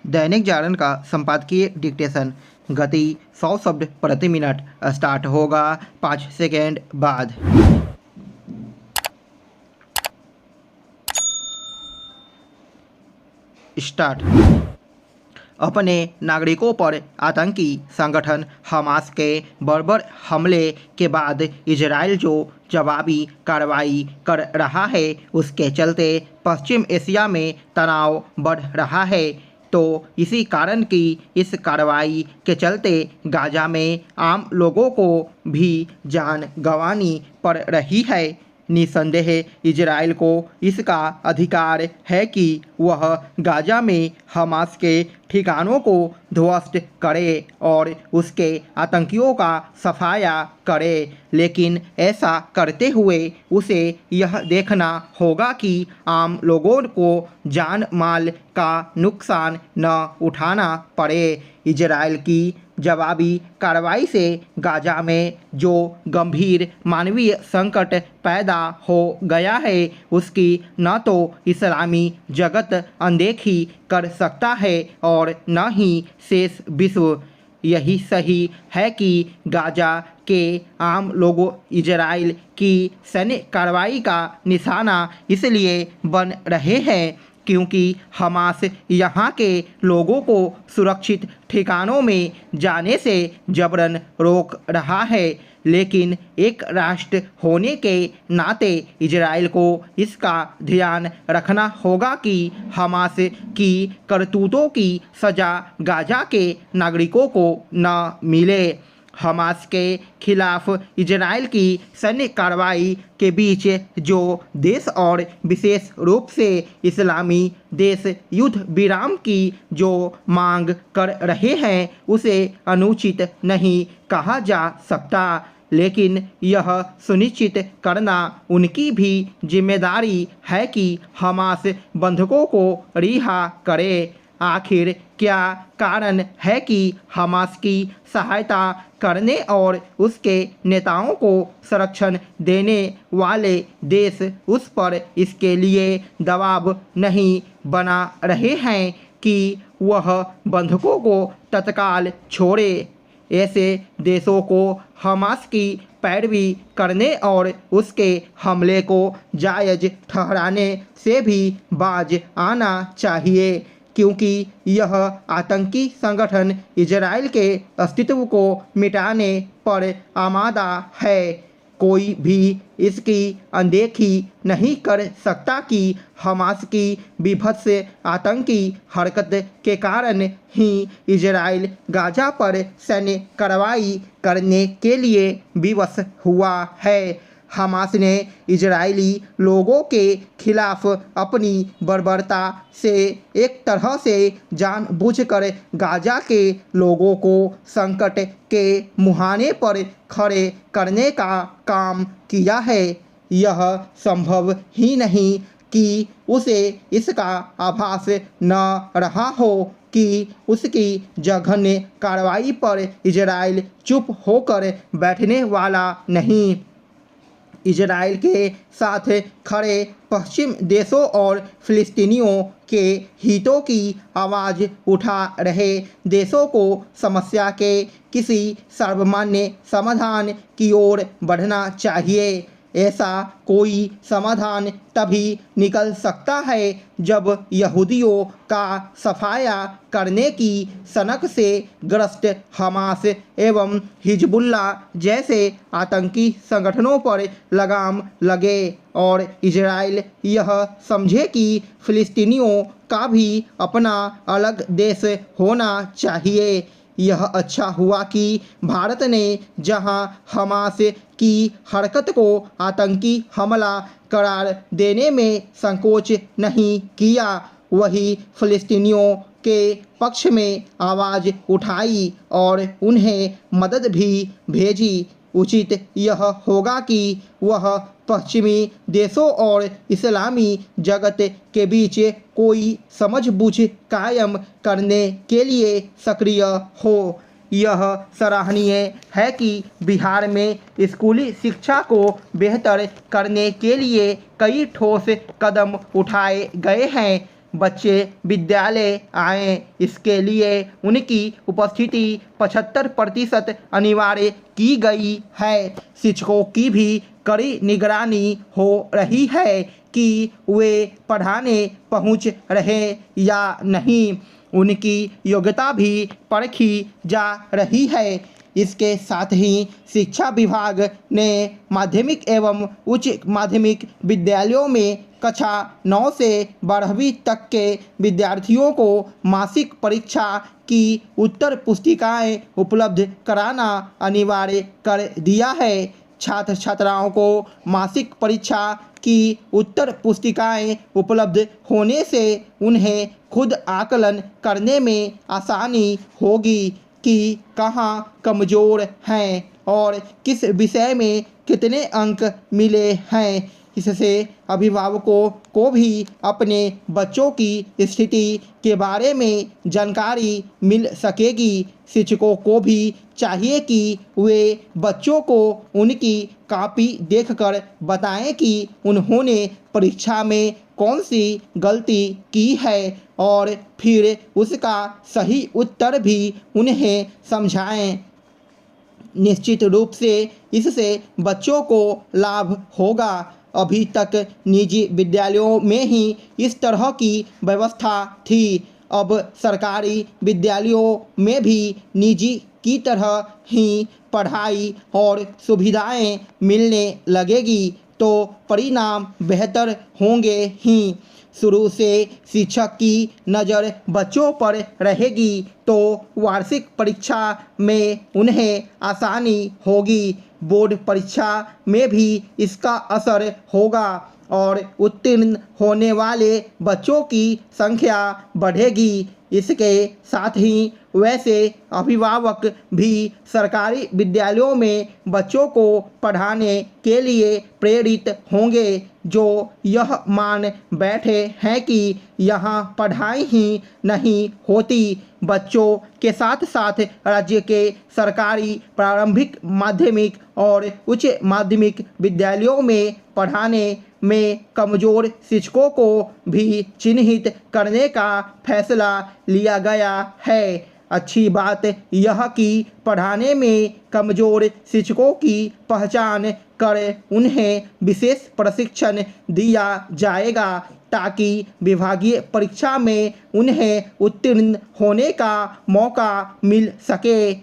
दैनिक जागरण का संपादकीय डिक्टेशन गति 100 शब्द प्रति मिनट स्टार्ट होगा 5 सेकेंड बाद। स्टार्ट। अपने नागरिकों पर आतंकी संगठन हमास के बर्बर हमले के बाद इजराइल जो जवाबी कार्रवाई कर रहा है उसके चलते पश्चिम एशिया में तनाव बढ़ रहा है। तो इसी कारण की इस कार्रवाई के चलते गाजा में आम लोगों को भी जान गंवानी पड़ रही है। निसंदेह इजराइल को इसका अधिकार है कि वह गाजा में हमास के ठिकानों को ध्वस्त करे और उसके आतंकियों का सफाया करे, लेकिन ऐसा करते हुए उसे यह देखना होगा कि आम लोगों को जान माल का नुकसान न उठाना पड़े। इजराइल की जवाबी कार्रवाई से गाजा में जो गंभीर मानवीय संकट पैदा हो गया है उसकी न तो इस्लामी जगत अनदेखी कर सकता है और न ही शेष विश्व। यही सही है कि गाजा के आम लोगों इजराइल की सैन्य कार्रवाई का निशाना इसलिए बन रहे हैं क्योंकि हमास यहाँ के लोगों को सुरक्षित ठिकानों में जाने से जबरन रोक रहा है, लेकिन एक राष्ट्र होने के नाते इजराइल को इसका ध्यान रखना होगा कि हमास की करतूतों की सज़ा गाजा के नागरिकों को न मिले। हमास के खिलाफ इजराइल की सैन्य कार्रवाई के बीच जो देश और विशेष रूप से इस्लामी देश युद्ध विराम की जो मांग कर रहे हैं उसे अनुचित नहीं कहा जा सकता, लेकिन यह सुनिश्चित करना उनकी भी जिम्मेदारी है कि हमास बंधकों को रिहा करे। आखिर क्या कारण है कि हमास की सहायता करने और उसके नेताओं को संरक्षण देने वाले देश उस पर इसके लिए दबाव नहीं बना रहे हैं कि वह बंधकों को तत्काल छोड़े? ऐसे देशों को हमास की पैरवी करने और उसके हमले को जायज़ ठहराने से भी बाज आना चाहिए, क्योंकि यह आतंकी संगठन इजराइल के अस्तित्व को मिटाने पर आमादा है। कोई भी इसकी अनदेखी नहीं कर सकता कि हमास की विभत्स आतंकी हरकत के कारण ही इजराइल गाजा पर सैन्य कार्रवाई करने के लिए विवश हुआ है। हमास ने इजरायली लोगों के खिलाफ अपनी बर्बरता से एक तरह से जानबूझकर गाजा के लोगों को संकट के मुहाने पर खड़े करने का काम किया है। यह संभव ही नहीं कि उसे इसका आभास न रहा हो कि उसकी जघन्य कार्रवाई पर इजराइल चुप होकर बैठने वाला नहीं। इजराइल के साथ खड़े पश्चिम देशों और फिलिस्तीनियों के हितों की आवाज़ उठा रहे देशों को समस्या के किसी सर्वमान्य समाधान की ओर बढ़ना चाहिए। ऐसा कोई समाधान तभी निकल सकता है जब यहूदियों का सफाया करने की सनक से ग्रस्त हमास एवं हिजबुल्लाह जैसे आतंकी संगठनों पर लगाम लगे और इजराइल यह समझे कि फिलिस्तीनियों का भी अपना अलग देश होना चाहिए। यह अच्छा हुआ कि भारत ने जहां हमास की हरकत को आतंकी हमला करार देने में संकोच नहीं किया, वही फिलिस्तीनियों के पक्ष में आवाज़ उठाई और उन्हें मदद भी भेजी। उचित यह होगा कि वह पश्चिमी देशों और इस्लामी जगत के बीच कोई समझबूझ कायम करने के लिए सक्रिय हो। यह सराहनीय है कि बिहार में स्कूली शिक्षा को बेहतर करने के लिए कई ठोस कदम उठाए गए हैं, बच्चे विद्यालय आएँ। इसके लिए उनकी उपस्थिति 75% अनिवार्य की गई है। शिक्षकों की भी कड़ी निगरानी हो रही है कि वे पढ़ाने पहुंच रहे या नहीं। उनकी योग्यता भी परखी जा रही है। इसके साथ ही शिक्षा विभाग ने माध्यमिक एवं उच्च माध्यमिक विद्यालयों में कक्षा 9 से 12वीं तक के विद्यार्थियों को मासिक परीक्षा की उत्तर पुस्तिकाएं उपलब्ध कराना अनिवार्य कर दिया है। छात्र छात्राओं को मासिक परीक्षा की उत्तर पुस्तिकाएं उपलब्ध होने से उन्हें खुद आकलन करने में आसानी होगी कि कहाँ कमज़ोर हैं और किस विषय में कितने अंक मिले हैं। इससे अभिभावकों को भी अपने बच्चों की स्थिति के बारे में जानकारी मिल सकेगी। शिक्षकों को भी चाहिए कि वे बच्चों को उनकी कॉपी देखकर बताएं कि उन्होंने परीक्षा में कौन सी गलती की है और फिर उसका सही उत्तर भी उन्हें समझाएं। निश्चित रूप से इससे बच्चों को लाभ होगा। अभी तक निजी विद्यालयों में ही इस तरह की व्यवस्था थी। अब सरकारी विद्यालयों में भी निजी की तरह ही पढ़ाई और सुविधाएं मिलने लगेगी तो परिणाम बेहतर होंगे ही। शुरू से शिक्षक की नज़र बच्चों पर रहेगी तो वार्षिक परीक्षा में उन्हें आसानी होगी। बोर्ड परीक्षा में भी इसका असर होगा और उत्तीर्ण होने वाले बच्चों की संख्या बढ़ेगी। इसके साथ ही वैसे अभिभावक भी सरकारी विद्यालयों में बच्चों को पढ़ाने के लिए प्रेरित होंगे जो यह मान बैठे हैं कि यहाँ पढ़ाई ही नहीं होती। बच्चों के साथ साथ राज्य के सरकारी प्रारंभिक माध्यमिक और उच्च माध्यमिक विद्यालयों में पढ़ाने में कमज़ोर शिक्षकों को भी चिन्हित करने का फैसला लिया गया है। अच्छी बात यह कि पढ़ाने में कमज़ोर शिक्षकों की पहचान कर उन्हें विशेष प्रशिक्षण दिया जाएगा ताकि विभागीय परीक्षा में उन्हें उत्तीर्ण होने का मौका मिल सके।